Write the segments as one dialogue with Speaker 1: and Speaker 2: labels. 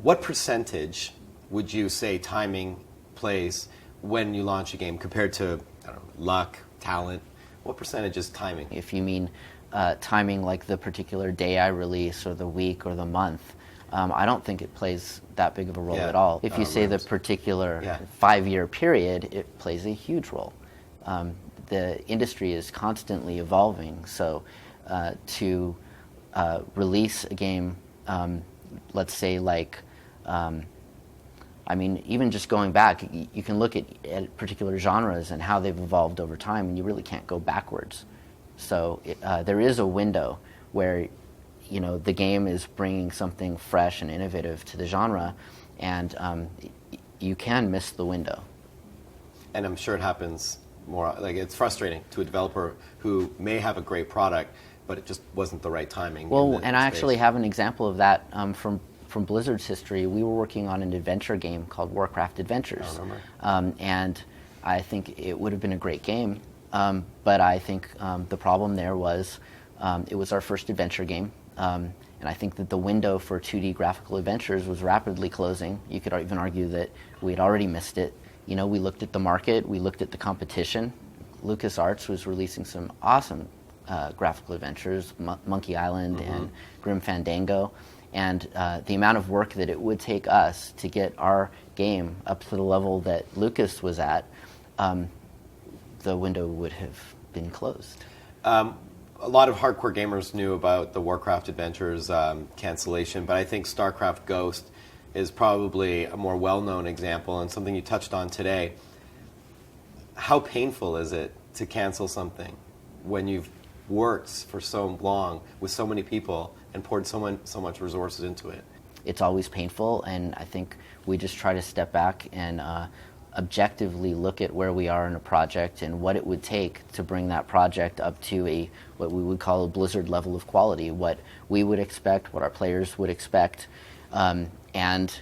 Speaker 1: What percentage would you say timing plays when you launch a game compared to, I don't know, luck, talent? What percentage is timing?
Speaker 2: If you mean timing like the particular day I release or the week or the month, I don't think it plays that big of a role at all. If you say the particular 5-year period, it plays a huge role. The industry is constantly evolving, so to release a game, let's say like, I mean, even just going back, you can look at particular genres and how they've evolved over time, and you really can't go backwards. So there is a window where, you know, the game is bringing something fresh and innovative to the genre, and you can miss the window.
Speaker 1: And I'm sure it happens more, like it's frustrating to a developer who may have a great product, but it just wasn't the right timing.
Speaker 2: Well, and I actually have an example of that from Blizzard's history. We were working on an adventure game called Warcraft Adventures.
Speaker 1: I remember.
Speaker 2: And I think it would have been a great game, but I think the problem there was it was our first adventure game. And I think that the window for 2D graphical adventures was rapidly closing. You could even argue that we had already missed it. You know, we looked at the market, we looked at the competition. LucasArts was releasing some awesome graphical adventures, Monkey Island and Grim Fandango. And the amount of work that it would take us to get our game up to the level that Lucas was at, the window would have been closed.
Speaker 1: A lot of hardcore gamers knew about the Warcraft Adventures cancellation, but I think Starcraft Ghost is probably a more well-known example and something you touched on today. How painful is it to cancel something when you've worked for so long with so many people and poured so much resources into it?
Speaker 2: It's always painful, and I think we just try to step back and objectively look at where we are in a project and what it would take to bring that project up to what we would call a Blizzard level of quality, what we would expect, what our players would expect, and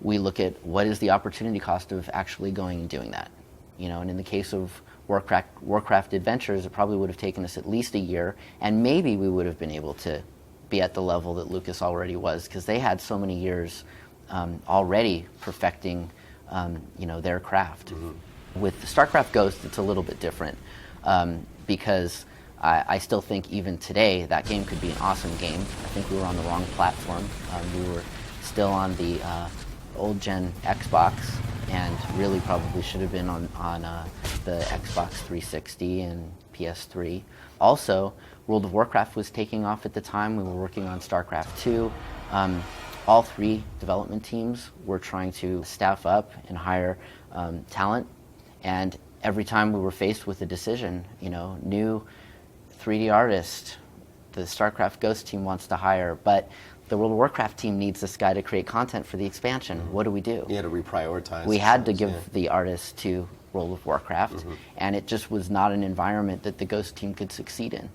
Speaker 2: we look at what is the opportunity cost of actually going and doing that. You know, and in the case of Warcraft Adventures, it probably would have taken us at least a year, and maybe we would have been able to be at the level that Lucas already was, because they had so many years already perfecting you know, their craft. With Starcraft Ghost, it's a little bit different because I still think even today that game could be an awesome game. I think we were on the wrong platform. We were still on the old gen Xbox, and really probably should have been on the Xbox 360 and PS3. Also, World of Warcraft was taking off at the time. We were working on StarCraft 2. All 3 development teams were trying to staff up and hire talent, and every time we were faced with a decision, you know, new 3D artist, the StarCraft Ghost team wants to hire, but the World of Warcraft team needs this guy to create content for the expansion. What do we do?
Speaker 1: You had to reprioritize.
Speaker 2: We had to give the artist to World of Warcraft, and it just was not an environment that the Ghost team could succeed in.